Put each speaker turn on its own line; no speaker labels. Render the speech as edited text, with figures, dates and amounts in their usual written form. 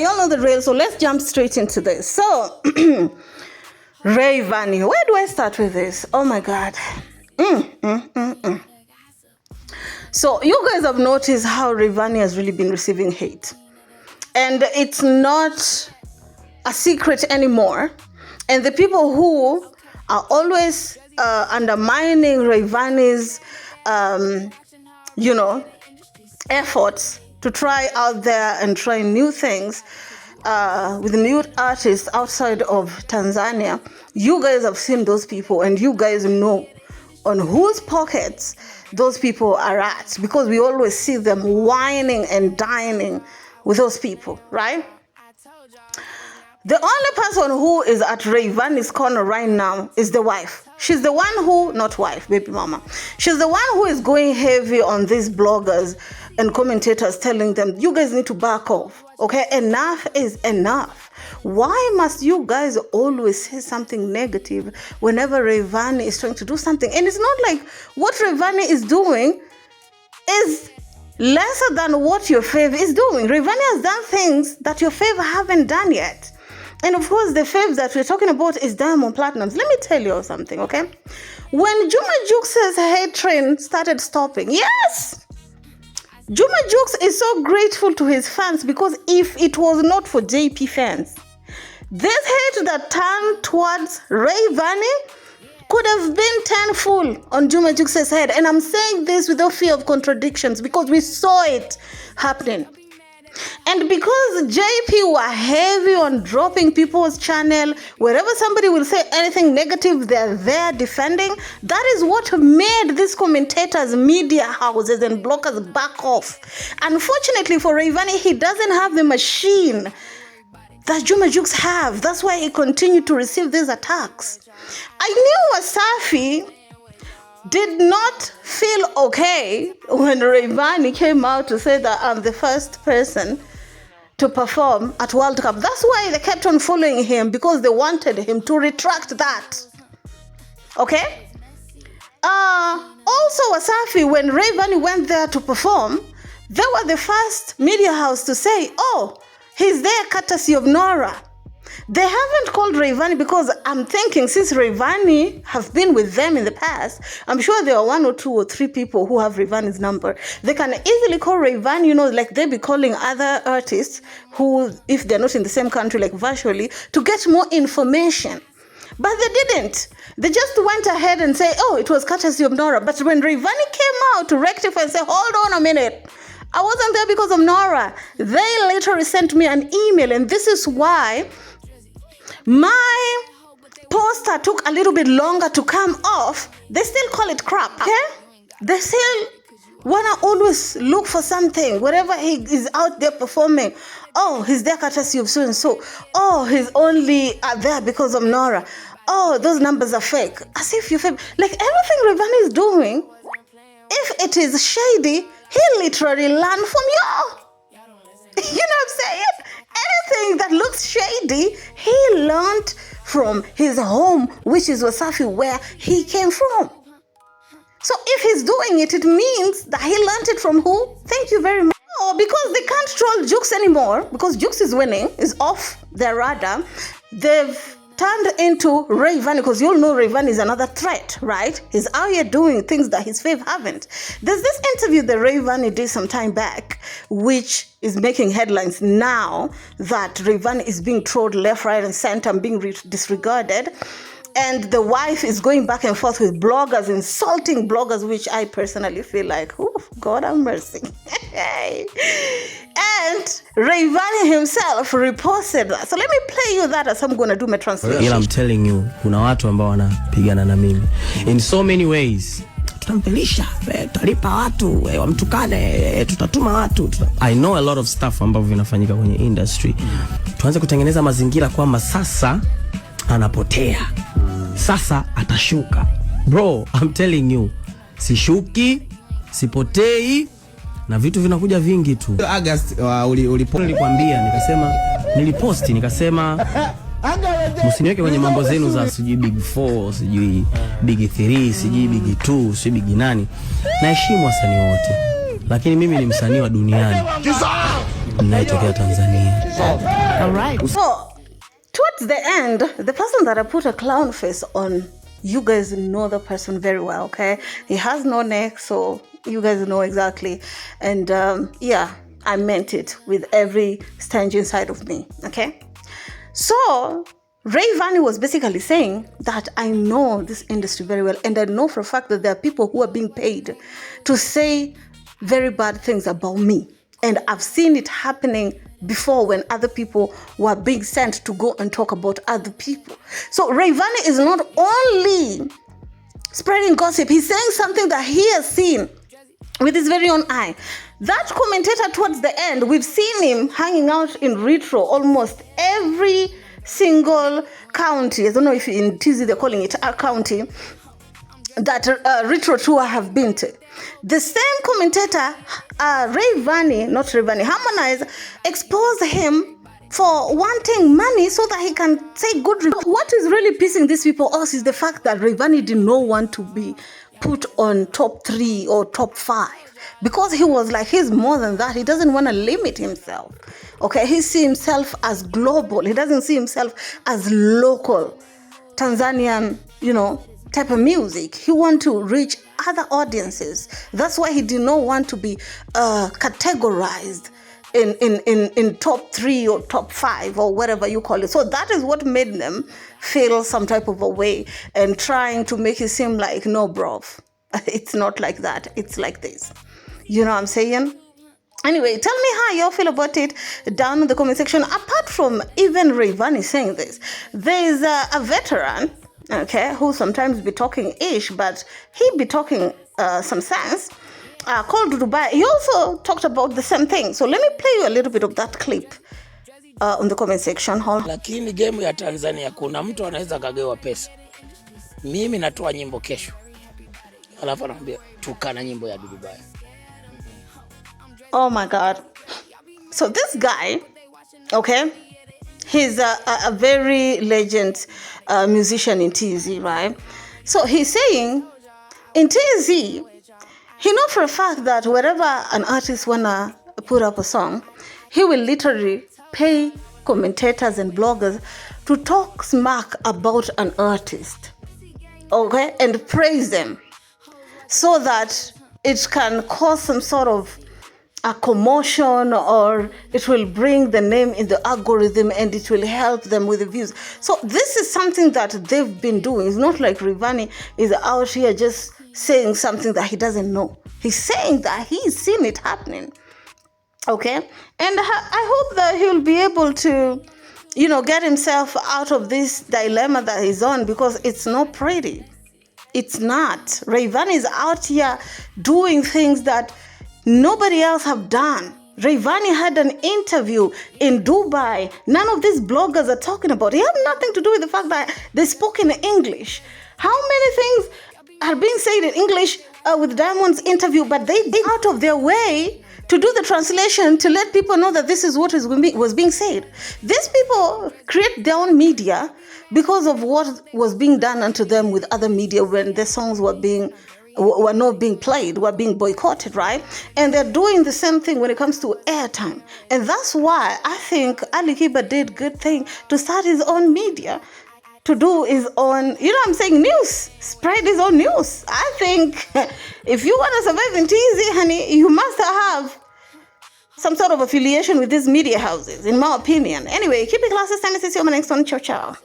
anyway, y'all know the drill, so let's jump straight into this. So, Rayvanny, where do I start with this? Oh my God. So, you guys have noticed how Rayvanny has really been receiving hate. And it's not a secret anymore. And the people who are always undermining Rayvanny's, efforts to try out there and try new things with new artists outside of Tanzania, you guys have seen those people and you guys know on whose pockets those people are at, because we always see them whining and dining with those people, right? The only person who is at Rayvanny's corner right now is the wife. She's the one who, not wife, baby mama. She's the one who is going heavy on these bloggers and commentators, telling them, you guys need to back off, okay? Enough is enough. Why must you guys always say something negative whenever Rayvanny is trying to do something? And it's not like what Rayvanny is doing is lesser than what your fave is doing. Rayvanny has done things that your fave haven't done yet. And of course, the faves that we're talking about is Diamond Platnumz. Let me tell you something, okay? When Juma Jux's hate train started stopping, yes! Juma Jux is so grateful to his fans, because if it was not for JP fans, this hate that turned towards Rayvanny could have been tenfold on Juma Jux's head. And I'm saying this without fear of contradictions, because we saw it happening. And because JP were heavy on dropping people's channel, wherever somebody will say anything negative, they're there defending. That is what made these commentators, media houses, and bloggers back off. Unfortunately for Rayvanny, he doesn't have the machine that Juma Jux have. That's why he continued to receive these attacks. I knew Wasafi did not feel okay when Rayvanny came out to say that I'm the first person to perform at World Cup. That's why they kept on following him, because they wanted him to retract that. Okay? Also, Wasafi, when Rayvanny went there to perform, they were the first media house to say, oh, he's there courtesy of Nora. They haven't called Rayvanny, because I'm thinking since Rayvanny have been with them in the past, I'm sure there are 1 or 2 or 3 people who have Rayvanny's number. They can easily call Rayvanny, like they be calling other artists who, if they're not in the same country, like virtually, to get more information. But they didn't. They just went ahead and say, oh, it was courtesy of Nora. But when Rayvanny came out to rectify and say, hold on a minute, I wasn't there because of Nora, they literally sent me an email, and this is why my poster took a little bit longer to come off. They still call it crap, okay? They still want to always look for something. Wherever he is out there performing, oh, he's there courtesy of so-and-so. Oh, he's only there because of Nora. Oh, those numbers are fake. As if you're fake. Like everything Rayvanny is doing, if it is shady, he literally learned from you. You know what I'm saying? Anything that looks shady, he learned from his home, which is Wasafi, where he came from. So if he's doing it, it means that he learned it from who? Thank you very much. Oh, because they can't troll Jux anymore, because Jux is winning, is off their radar. They've turned into Rayvanny, because you all know Rayvanny is another threat, right? He's out here doing things that his fave haven't. There's this interview that Rayvanny did some time back, which is making headlines now, that Rayvanny is being trolled left, right, and center and being disregarded. And the wife is going back and forth with bloggers, insulting bloggers, which I personally feel like, oh, God have mercy. And Rayvanny himself reposted that. So let me play you that as I'm going to do my translation.
Yeah, I'm telling you, kuna watu ambao wanapigana na mimi. In so many ways. Tutampelisha, tutalipa watu, wamtukane, tutatuma watu. I know a lot of stuff ambavyo vinafanyika kwenye industry. Tuanze kutengeneza mazingira kwamba sasa anapotea. Sasa atashuka. Bro, I'm telling you, sishuki, sipotei, na vitu vinakuja vingi tu.
August
nilikwambia, niliposti, nikasema msiniweke kwenye mambo zenu za sijui big 4, sijui big 3, sijui big 2, sijui big nani. Naheshimu wasanii wote, lakini mimi ni msanii wa duniani. mnayotokea Tanzania.
All right.
So, towards the end, the person that I put a clown face on, you guys know the person very well, okay? He has no neck, so you guys know exactly. And yeah, I meant it with every stench inside of me, okay? So, Rayvanny was basically saying that I know this industry very well, and I know for a fact that there are people who are being paid to say very bad things about me. And I've seen it happening before when other people were being sent to go and talk about other people. So Rayvanny is not only spreading gossip, he's saying something that he has seen with his very own eye. That commentator towards the end, we've seen him hanging out in Retro almost every single county. I don't know if in TZ they're calling it a county that Retro tour have been to. The same commentator, Harmonize, exposed him for wanting money so that he can say good reviews. What is really pissing these people off is the fact that Rayvanny did not want to be put on top 3 or top 5 because he was like, he's more than that. He doesn't want to limit himself. Okay, he sees himself as global. He doesn't see himself as local Tanzanian, type of music. He wants to reach other audiences. That's why he did not want to be categorized in top 3 or top 5 or whatever you call it. So that is what made them feel some type of a way and trying to make it seem like, no, bro, it's not like that. It's like this. You know what I'm saying? Anyway, tell me how y'all feel about it down in the comment section. Apart from even Rayvanny saying this, there's a veteran, okay, who sometimes be talking ish, but he be talking some sense, called Dubai. He also talked about the same thing. So let me play you a little bit of that clip on the comment section.
Lakini game ya Tanzania kuna mtu anaweza kagewa pesa. Mimi natoa nyimbo kesho. Alafu anambia tukana nyimbo ya Dubai.
Oh my God. So this guy, okay, he's a very legend musician in TZ, right? So he's saying in TZ, he know for a fact that wherever an artist wanna put up a song, he will literally pay commentators and bloggers to talk smack about an artist, okay, and praise them so that it can cause some sort of a commotion, or it will bring the name in the algorithm and it will help them with the views. So this is something that they've been doing. It's not like Rayvanny is out here just saying something that he doesn't know. He's saying that he's seen it happening. Okay? And I hope that he'll be able to, get himself out of this dilemma that he's on, because it's not pretty. It's not. Rayvanny is out here doing things that nobody else have done. Rayvanny had an interview in Dubai. None of these bloggers are talking about. It had nothing to do with the fact that they spoke in English. How many things are being said in English with Diamond's interview, but they did out of their way to do the translation to let people know that this is what was being said. These people create their own media because of what was being done unto them with other media when their songs were not being played, were being boycotted, right? And they're doing the same thing when it comes to airtime. And that's why I think Ali Kiba did good thing to start his own media, to do his own, news, spread his own news. I think if you want to survive in TZ, honey, you must have some sort of affiliation with these media houses, in my opinion. Anyway, keep it classy. Time to see you on the next one. Ciao, ciao.